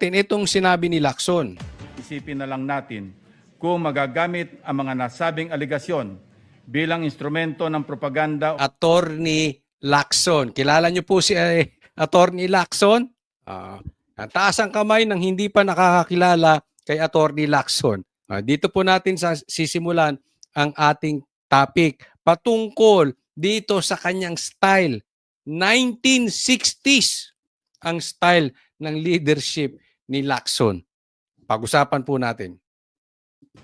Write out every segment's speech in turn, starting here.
itong sinabi ni Lacson. Isipin na lang natin kung magagamit ang mga nasabing aligasyon bilang instrumento ng propaganda. Attorney Lacson. Kilala niyo po si Attorney Lacson? Ang taas ang kamay ng hindi pa nakakakilala kay Attorney Lacson. Dito po natin sisimulan ang ating topic patungkol dito sa kanyang style. 1960s ang style ng leadership ni Lacson. Pag-usapan po natin.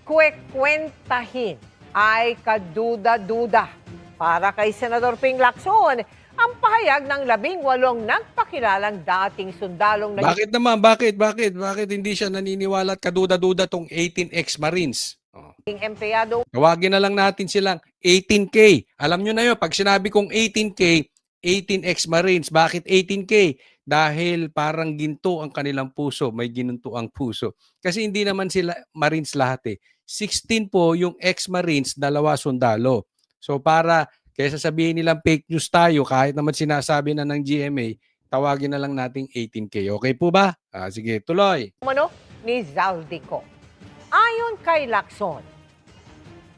Kwekwentahin ay kaduda-duda para kay Senador Ping Lacson ang pahayag ng 18 nagpakilalang dating sundalong na... Bakit naman? Bakit hindi siya naniniwala at kaduda-duda tong 18 ex-Marines? Empleyado. Tawagin na lang natin silang 18K. Alam nyo na yun, pag sinabi kong 18K, 18 ex-Marines. Bakit 18K? Dahil parang ginto ang kanilang puso. May ginunto ang puso. Kasi hindi naman sila Marines lahat eh. 16 po yung ex-Marines, 2 sundalo. So para kaysa sabihin nilang fake news tayo, kahit naman sinasabi na ng GMA, tawagin na lang nating 18K. Okay po ba? Sige, tuloy. Umano ni Zaldico. Ayon kay Lacson,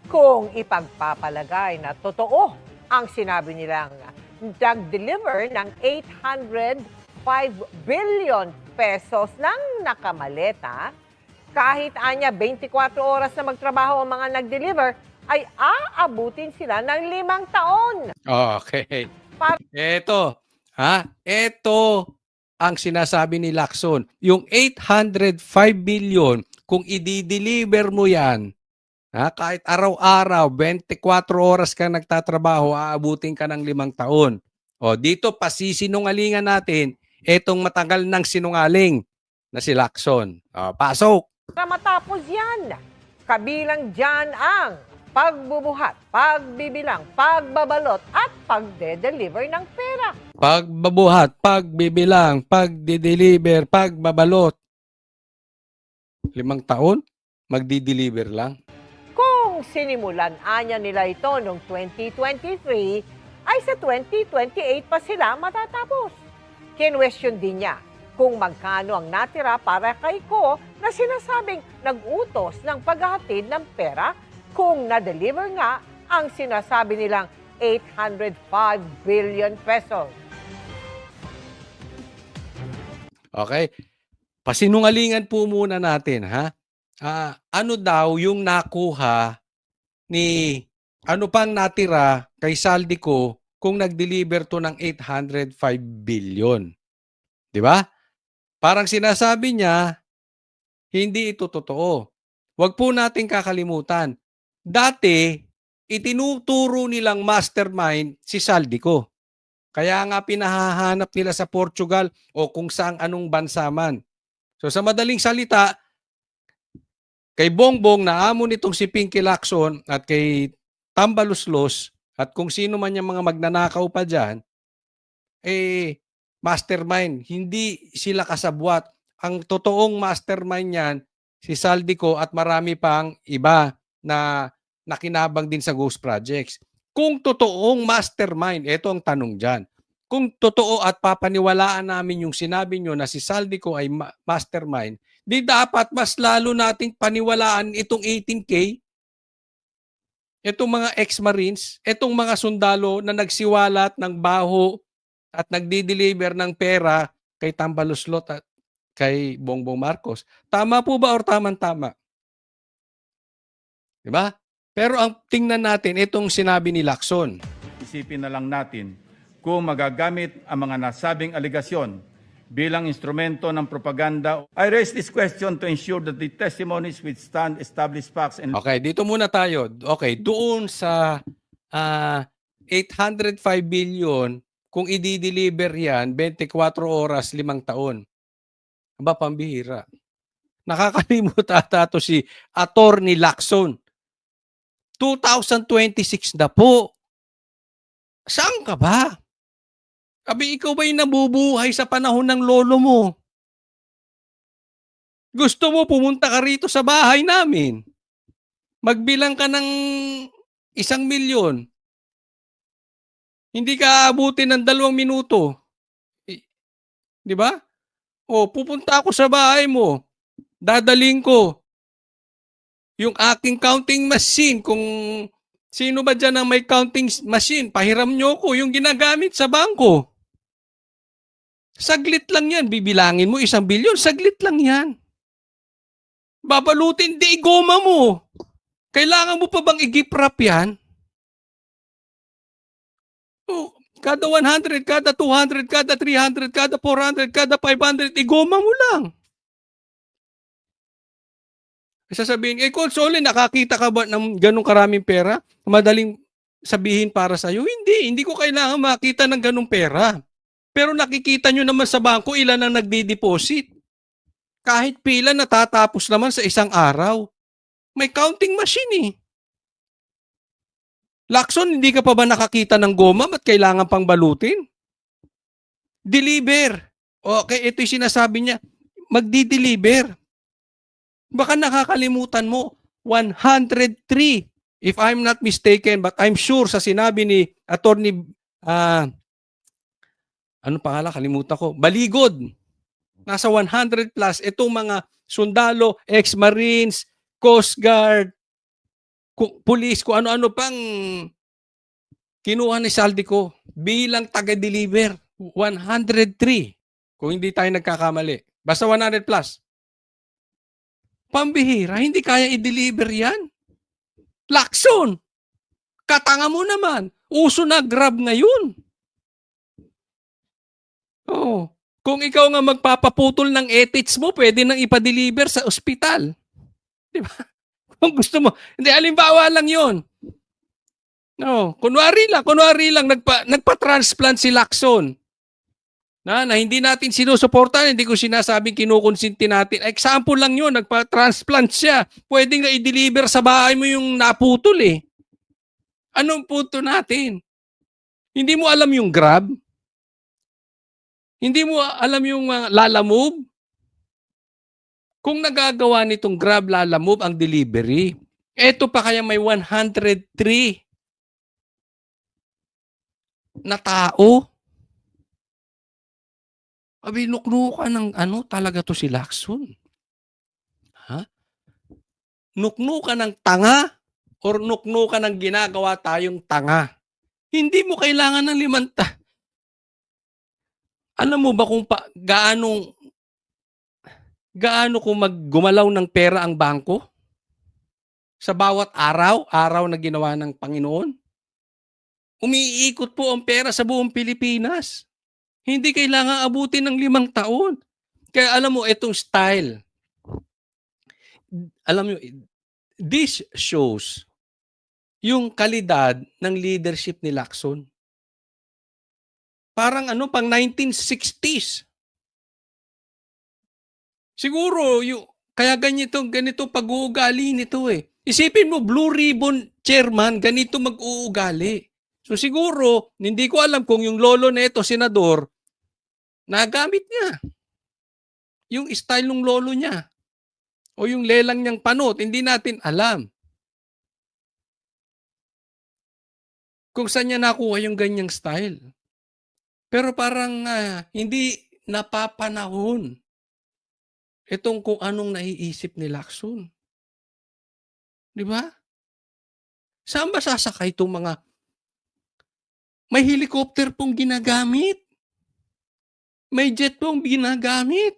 kung ipagpapalagay na totoo ang sinabi nilang nag-deliver ng 805 billion pesos ng nakamaleta, kahit anya 24 oras na magtrabaho ang mga nag-deliver, ay aabutin sila ng 5 taon. Okay. Ito ang sinasabi ni Lacson. Yung 805 billion, kung i-deliver mo yan, kahit araw-araw, 24 oras ka nagtatrabaho, aabutin ka ng 5 taon. O, dito pasisinungalingan natin etong matagal ng sinungaling na si Lacson. Pasok! Para matapos yan, kabilang dyan ang pagbubuhat, pagbibilang, pagbabalot at pagde-deliver ng pera. Pagbabuhat, pagbibilang, pagde-deliver, pagbabalot. 5 taon? Magdi-deliver lang? Kung sinimulan anya nila ito noong 2023, ay sa 2028 pa sila matatapos. Kinwestiyon din niya kung magkano ang natira para kay Ko na sinasabing nag-utos ng paghahatid ng pera kung na-deliver nga ang sinasabi nilang 805 billion pesos. Okay? Pasinungalingan po muna natin, ha? Ano daw yung nakuha ni, ano pang natira kay Zaldico kung nag-deliver to ng 805 billion? Di ba? Parang sinasabi niya, hindi ito totoo. Huwag po natin kakalimutan. Dati, itinuturo nilang mastermind si Zaldico. Kaya nga pinahahanap nila sa Portugal o kung saang anong bansa man. So sa madaling salita, kay Bongbong na amo nitong si Pinky Lacson at kay Tambaluslos at kung sino man yung mga magnanakaw pa dyan, mastermind. Hindi sila kasabwat. Ang totoong mastermind yan, si Zaldico at marami pang iba na nakinabang din sa Ghost Projects. Kung totoong mastermind, ito ang tanong dyan. Kung totoo at papaniwalaan namin yung sinabi nyo na si Zaldico ay mastermind, di dapat mas lalo nating paniwalaan itong 18K, itong mga ex-Marines, itong mga sundalo na nagsiwalat ng baho at nagdi-deliver ng pera kay Tambaluslot at kay Bongbong Marcos. Tama po ba or tamang-tama? Diba? Pero ang tingnan natin, itong sinabi ni Lacson. Isipin na lang natin kung magagamit ang mga nasabing aligasyon bilang instrumento ng propaganda. I raise this question to ensure that the testimonies withstand established facts and... Okay, dito muna tayo. Okay, doon sa 805 billion, kung i-deliver yan, 24 oras, 5 taon. Aba, pambihira. Nakakalimut ata to si Attorney Lacson. 2026 na po. Saan ka ba? Abi, ikaw ba'y nabubuhay sa panahon ng lolo mo? Gusto mo pumunta ka rito sa bahay namin? Magbilang ka ng 1,000,000. Hindi ka aabutin ng 2 minuto. Di ba? O, pupunta ako sa bahay mo. Dadaling ko yung aking counting machine. Kung sino ba dyan ang may counting machine, pahiram nyo ko yung ginagamit sa bangko. Saglit lang yan. Bibilangin mo 1 bilyon. Saglit lang yan. Babalutin, di goma mo. Kailangan mo pa bang i-gift wrap yan? Oh, kada 100, kada 200, kada 300, kada 400, kada 500, igoma mo lang. Sasabihin, Console, nakakita ka ba ng ganong karaming pera? Madaling sabihin para sa'yo? Hindi ko kailangan makita ng ganong pera. Pero nakikita nyo naman sa bangko ilan ang nagdi-deposit. Kahit pila natatapos naman sa isang araw. May counting machine eh. Lacson, hindi ka pa ba nakakita ng goma? Ba't kailangan pang balutin? Deliver. Okay, ito yung sinasabi niya. Magdi-deliver. Baka nakakalimutan mo, 103. If I'm not mistaken, but I'm sure sa sinabi ni Attorney, ano pangalan? Kalimutan ko. Baligod. Nasa 100 plus. Itong mga sundalo, ex-marines, Coast Guard, police, kung ano-ano pang kinuha ni Saldico bilang taga-deliver. 103. Kung hindi tayo nagkakamali. Basta 100 plus. Pambihira, hindi kaya i-deliver yan. Lacson, katanga mo naman. Uso na Grab ngayon. Oh, kung ikaw nga magpapaputol ng ethics mo, pwede nang ipa-deliver sa ospital. Di ba? Kung gusto mo. Hindi, halimbawa lang yun. No, kunwari lang nagpa-transplant si Lacson. Na hindi natin sinusuportahan, hindi ko sinasabing kinukonsinti natin. Example lang yun, nagpa-transplant siya. Pwede nga i-deliver sa bahay mo yung naputol eh. Anong punto natin? Hindi mo alam yung Grab? Hindi mo alam yung Lalamove? Kung nagagawa nitong Grab, Lalamove ang delivery, eto pa kaya may 103 na tao? Abi, nuknukan ng talaga to si Lacson. Ha? Nuknukan ng tanga or nuknukan ng ginagawa tayong tanga? Hindi mo kailangan ng 5. Alam mo ba kung gaano kung maggumalaw ng pera ang bangko? Sa bawat araw na ginawa ng Panginoon? Umiikot po ang pera sa buong Pilipinas. Hindi kailangan abutin ng 5 taon. Kaya alam mo, itong style, alam mo, this shows yung kalidad ng leadership ni Lacson. Parang pang 1960s. Siguro, kaya ganito pag-uugali nito eh. Isipin mo, Blue Ribbon Chairman, ganito mag-uugali. So siguro, hindi ko alam kung yung lolo nito, senador, nagamit niya yung style ng lolo niya o yung lelang niyang panot, hindi natin alam kung saan niya nakuha yung ganyang style. Pero parang hindi napapanahon itong kung anong naiisip ni Lacson. Di ba? Saan ba sasakay itong mga may helicopter pong ginagamit? May jet pong ginagamit.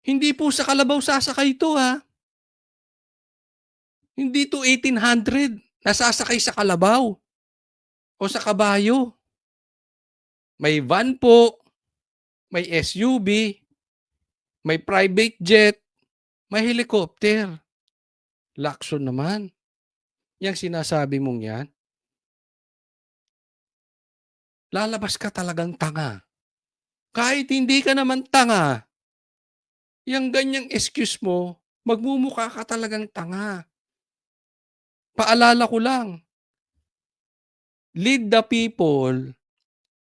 Hindi po sa kalabaw sasakay ito ha. Hindi to 1800 nasasakay sa kalabaw o sa kabayo. May van po, may SUV, may private jet, may helicopter. Lacson naman. Yang sinasabi mong yan, lalabas ka talagang tanga. Kahit hindi ka naman tanga, yung ganyang excuse mo, magmumukha ka talagang tanga. Paalala ko lang, lead the people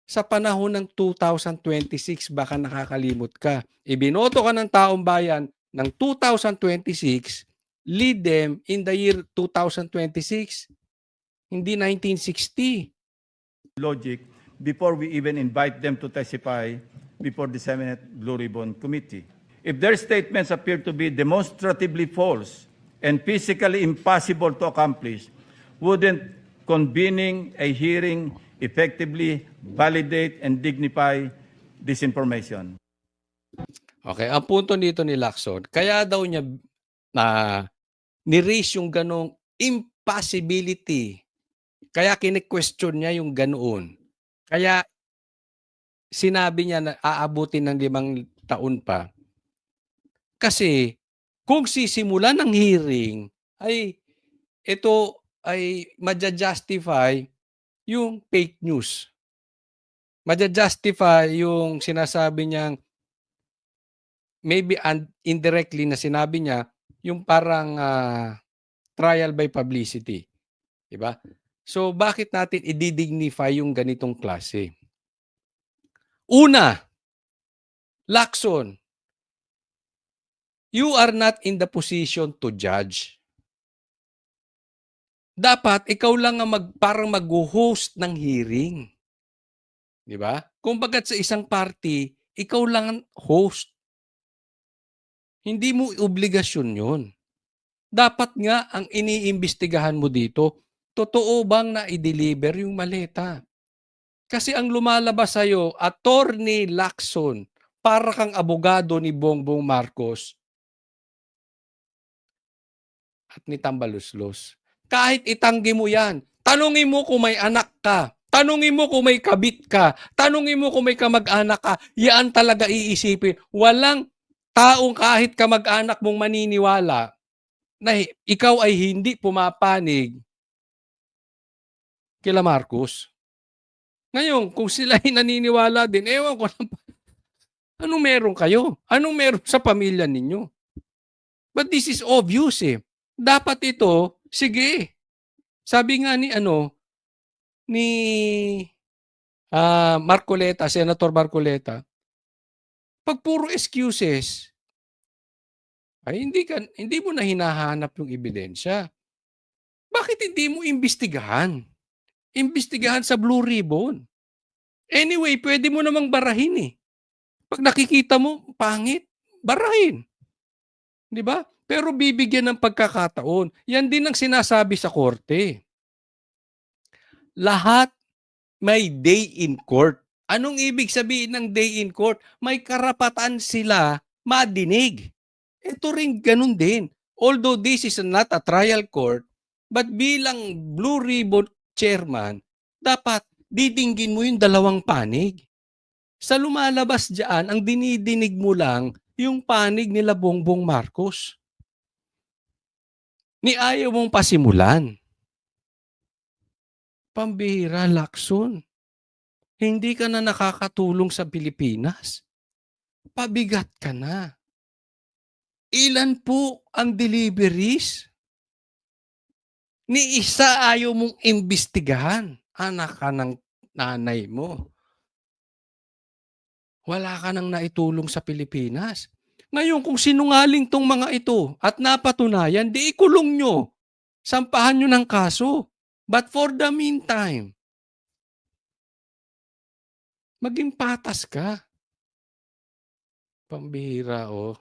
sa panahon ng 2026, baka nakakalimot ka. Ibinoto ka ng taong bayan ng 2026, lead them in the year 2026, hindi 1960. Logic, before we even invite them to testify, before the Senate Blue Ribbon Committee. If their statements appear to be demonstratively false and physically impossible to accomplish, wouldn't convening a hearing effectively validate and dignify this information? Okay, ang punto dito ni Lacson, kaya daw niya ni-raise yung ganong impossibility. Kaya kine-question niya yung ganoon. Kaya sinabi niya na aabutin ng 5 taon pa. Kasi kung sisimulan ng hearing, ay ito ay maja-justify yung fake news. Maja-justify yung sinasabi niyang maybe indirectly na sinabi niya yung parang trial by publicity. Diba? So bakit natin i-dignify yung ganitong klase? Una, Lacson, you are not in the position to judge. Dapat ikaw lang ang parang mag-host ng hearing. Di ba? Kung bagat sa isang party, ikaw lang ang host. Hindi mo obligasyon yun. Dapat nga ang iniimbestigahan mo dito, totoo bang na i-deliver yung maleta? Kasi ang lumalabas sa'yo, Attorney Lacson, para kang abogado ni Bongbong Marcos at ni Tambaluslos. Kahit itanggi mo yan, tanungin mo kung may anak ka, tanungin mo kung may kabit ka, tanungin mo kung may kamag-anak ka, yan talaga iisipin. Walang taong kahit kamag-anak mong maniniwala na ikaw ay hindi pumapanig kila Marcos. Ngayon, kung sila ay naniniwala din, ewan ko lang, anong meron kayo? Anong meron sa pamilya ninyo? But this is obvious eh. Dapat ito, sige. Sabi nga ni Marcoleta, Senator Marcoleta, pag puro excuses, ay hindi mo na hinahanap yung ebidensya. Bakit hindi mo imbestigahan? Imbestigahan sa Blue Ribbon. Anyway, pwede mo namang barahin eh. Pag nakikita mo, pangit, barahin. Di ba? Pero bibigyan ng pagkakataon. Yan din ang sinasabi sa korte. Lahat may day in court. Anong ibig sabihin ng day in court? May karapatan sila madinig. Ito rin ganun din. Although this is not a trial court, but bilang Blue Ribbon chairman, dapat didinggin mo yung 2 panig. Sa lumalabas dyan, ang dinidinig mo lang yung panig nila Bongbong Marcos. Ni ayaw mong pasimulan. Pambihira, Lacson. Hindi ka na nakakatulong sa Pilipinas. Pabigat ka na. Ilan po ang deliveries? Ni isa ayaw mong imbestigahan. Anak ka ng nanay mo. Wala ka nang naitulong sa Pilipinas. Ngayon, kung sinungaling tong mga ito at napatunayan, di ikulong nyo. Sampahan nyo ng kaso. But for the meantime, maging patas ka. Pambihira, oh.